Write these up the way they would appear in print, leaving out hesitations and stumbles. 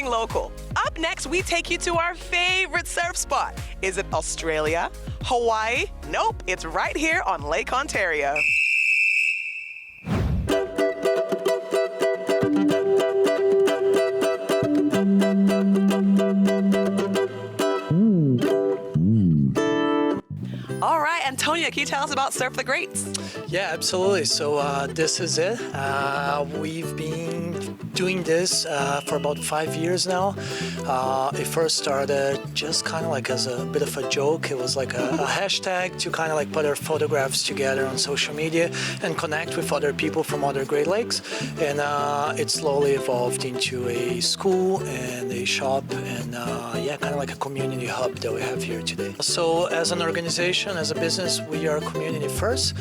local. Up next, we take you to our favorite surf spot. Is it Australia? Hawaii? Nope, it's right here on Lake Ontario. All right, Antonio, can you tell us about Surf the Greats? Yeah, absolutely. So this is it. We've been doing this for about 5 years now. It first started just kind of like as a bit of a joke. It was like a hashtag to kind of like put our photographs together on social media and connect with other people from other Great Lakes. And it slowly evolved into a school and a shop and yeah, kind of like a community hub that we have here today. So as an organization, as a business, we are community first.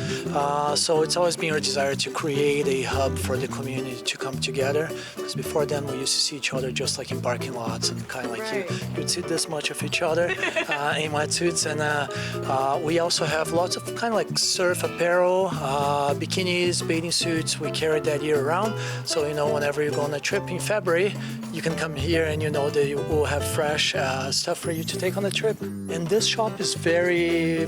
So it's always been our desire to create a hub for the community to come together. Because before then, we used to see each other just like in parking lots and kind of like you'd see this much of each other in wetsuits. And we also have lots of kind of like surf apparel, bikinis, bathing suits. We carry that year round. So, you know, whenever you go on a trip in February, you can come here and you know that you will have fresh stuff for you to take on the trip. And this shop is very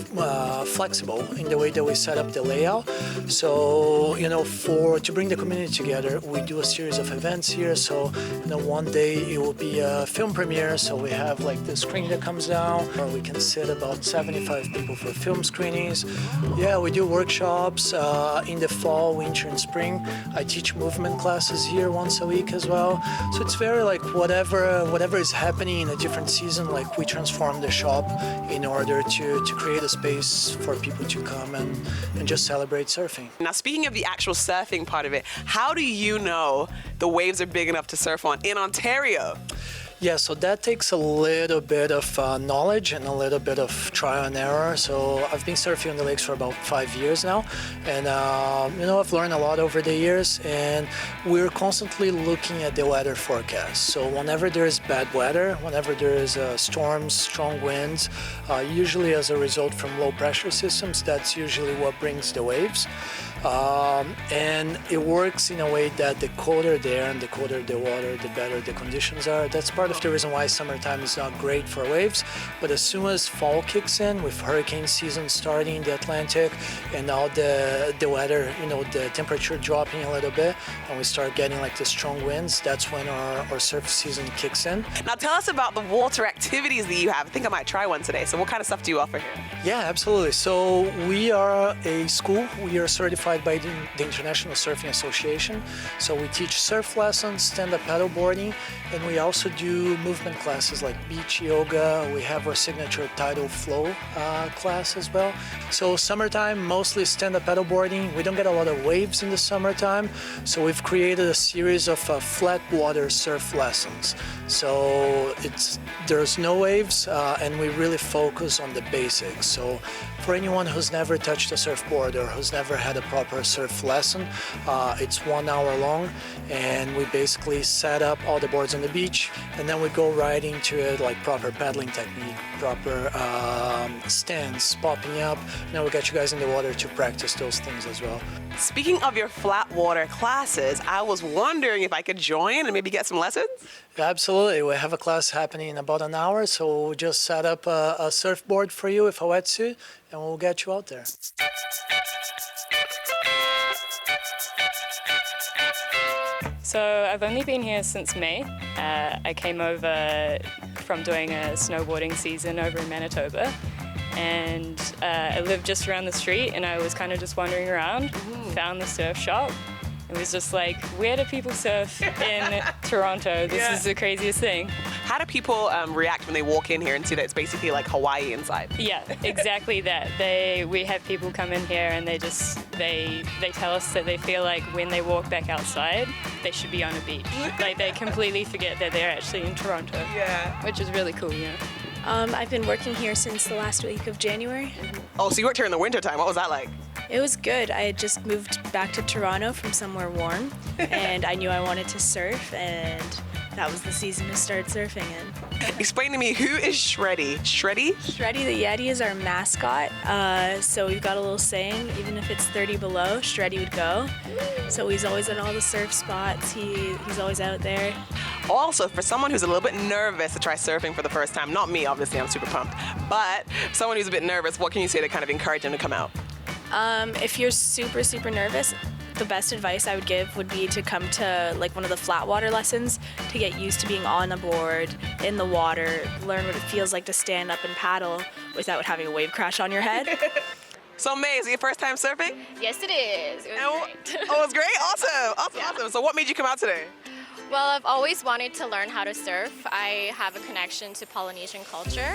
flexible in the way that we set up the layout. So, you know, to bring the community together, we do a series of events here. So, you know, one day it will be a film premiere. So we have like the screen that comes down, or we can sit about 75 people for film screenings. Yeah, we do workshops in the fall, winter, and spring. I teach movement classes here once a week as well. So it's very like whatever is happening in a different season, like we transform the shop in order to create a space for people to come and just celebrate surfing. Now, speaking of the actual surfing part of it, how do you know the waves are big enough to surf on in Ontario? Yeah, so that takes a little bit of knowledge and a little bit of trial and error. So I've been surfing on the lakes for about 5 years now. And, you know, I've learned a lot over the years. And we're constantly looking at the weather forecast. So whenever there's bad weather, whenever there's storms, strong winds, usually as a result from low pressure systems, that's usually what brings the waves. And it works in a way that the colder the air and the colder the water, the better the conditions are. That's part of the reason why summertime is not great for waves. But as soon as fall kicks in, with hurricane season starting in the Atlantic and now the weather, you know, the temperature dropping a little bit, and we start getting like the strong winds, that's when our surf season kicks in. Now, tell us about the water activities that you have. I think I might try one today. So what kind of stuff do you offer here? Yeah, absolutely. So we are a school. We are certified by the International Surfing Association. So we teach surf lessons, stand-up paddleboarding, and we also do movement classes like beach yoga. We have our signature tidal flow class as well. So summertime, mostly stand-up paddleboarding. We don't get a lot of waves in the summertime, so we've created a series of flat water surf lessons. So there's no waves, and we really focus on the basics. So for anyone who's never touched a surfboard or who's never had a proper surf lesson, it's 1 hour long, and we basically set up all the boards on the beach, and then we go right into it, like proper paddling technique, proper stance, popping up. Now we got you guys in the water to practice those things as well. Speaking of your flat water classes, I was wondering if I could join and maybe get some lessons? Absolutely. We have a class happening in about an hour, so we'll just set up a surfboard for you with a wetsuit, and we'll get you out there. So I've only been here since May. I came over from doing a snowboarding season over in Manitoba, and I lived just around the street, and I was kind of just wandering around, found the surf shop. It was just like, where do people surf in Toronto? This is the craziest thing. How do people react when they walk in here and see that it's basically like Hawaii inside? Yeah, exactly that. We have people come in here and they tell us that they feel like when they walk back outside, they should be on a beach. Like they completely forget that they're actually in Toronto. Yeah. Which is really cool, yeah. I've been working here since the last week of January. Oh, so you worked here in the wintertime. What was that like? It was good. I had just moved back to Toronto from somewhere warm, and I knew I wanted to surf, and that was the season to start surfing in. Explain to me, who is Shreddy? Shreddy? Shreddy the Yeti is our mascot. So we've got a little saying, even if it's 30 below, Shreddy would go. So he's always at all the surf spots. He's always out there. Also, for someone who's a little bit nervous to try surfing for the first time, not me, obviously, I'm super pumped, but someone who's a bit nervous, what can you say to kind of encourage them to come out? If you're super, super nervous, the best advice I would give would be to come to like one of the flat water lessons to get used to being on the board, in the water, learn what it feels like to stand up and paddle without having a wave crash on your head. So May, is it your first time surfing? Yes, it is. It was great. Oh, it was great? Awesome. So what made you come out today? Well, I've always wanted to learn how to surf. I have a connection to Polynesian culture,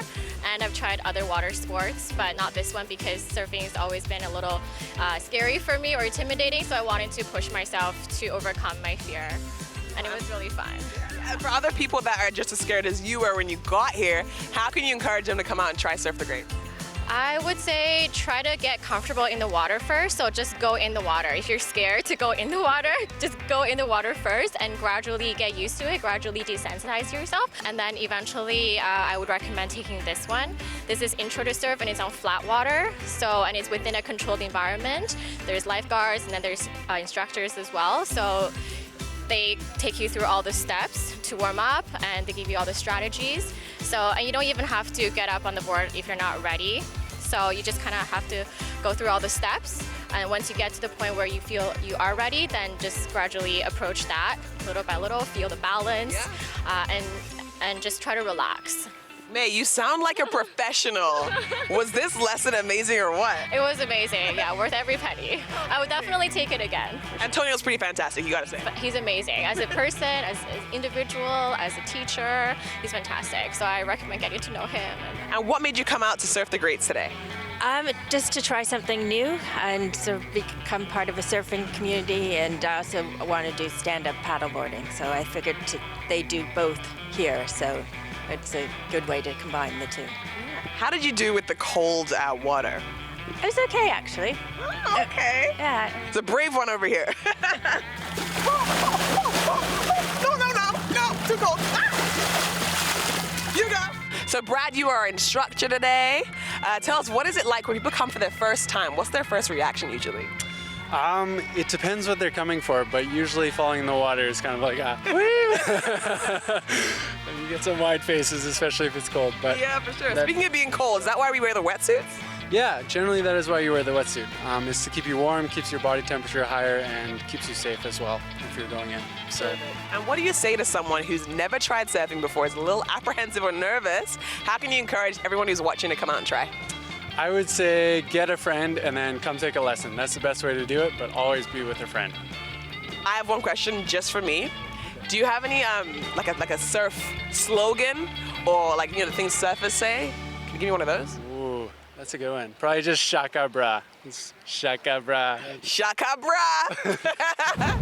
and I've tried other water sports, but not this one because surfing has always been a little scary for me or intimidating, so I wanted to push myself to overcome my fear, and it was really fun. And for other people that are just as scared as you were when you got here, how can you encourage them to come out and try Surf the Great? I would say try to get comfortable in the water first, so just go in the water. If you're scared to go in the water, just go in the water first and gradually get used to it, gradually desensitize yourself, and then eventually I would recommend taking this one. This is Intro to Surf and it's on flat water, and it's within a controlled environment. There's lifeguards and then there's instructors as well, so they take you through all the steps to warm up and they give you all the strategies. And you don't even have to get up on the board if you're not ready. So you just kind of have to go through all the steps. And once you get to the point where you feel you are ready, then just gradually approach that little by little, feel the balance, and just try to relax. May, you sound like a professional. Was this lesson amazing or what? It was amazing, yeah, worth every penny. I would definitely take it again. Antonio's pretty fantastic, you gotta say. But he's amazing as a person, as an individual, as a teacher. He's fantastic. So I recommend getting to know him. And what made you come out to Surf the Greats today? Just to try something new and to become part of a surfing community, and I also want to do stand-up paddleboarding. So I figured they do both here, so it's a good way to combine the two. How did you do with the cold water? It was okay, actually. Oh, okay. Yeah. It's a brave one over here. No, too cold. You go. So Brad, you are our instructor today. Tell us, what is it like when people come for their first time? What's their first reaction usually? It depends what they're coming for, but usually falling in the water is kind of like, and you get some wide faces, especially if it's cold. But Yeah, for sure. Speaking of being cold, is that why we wear the wetsuits? yeah, generally that is why you wear the wetsuit. Is to keep you warm, keeps your body temperature higher, and keeps you safe as well if you're going in. So. And what do you say to someone who's never tried surfing before, is a little apprehensive or nervous? How can you encourage everyone who's watching to come out and try? I would say get a friend and then come take a lesson. That's the best way to do it, but always be with a friend. I have one question just for me. Do you have any like a surf slogan, or like, the things surfers say? Can you give me one of those? Ooh, that's a good one. Probably just shaka bra. It's shaka bra. Shaka bra!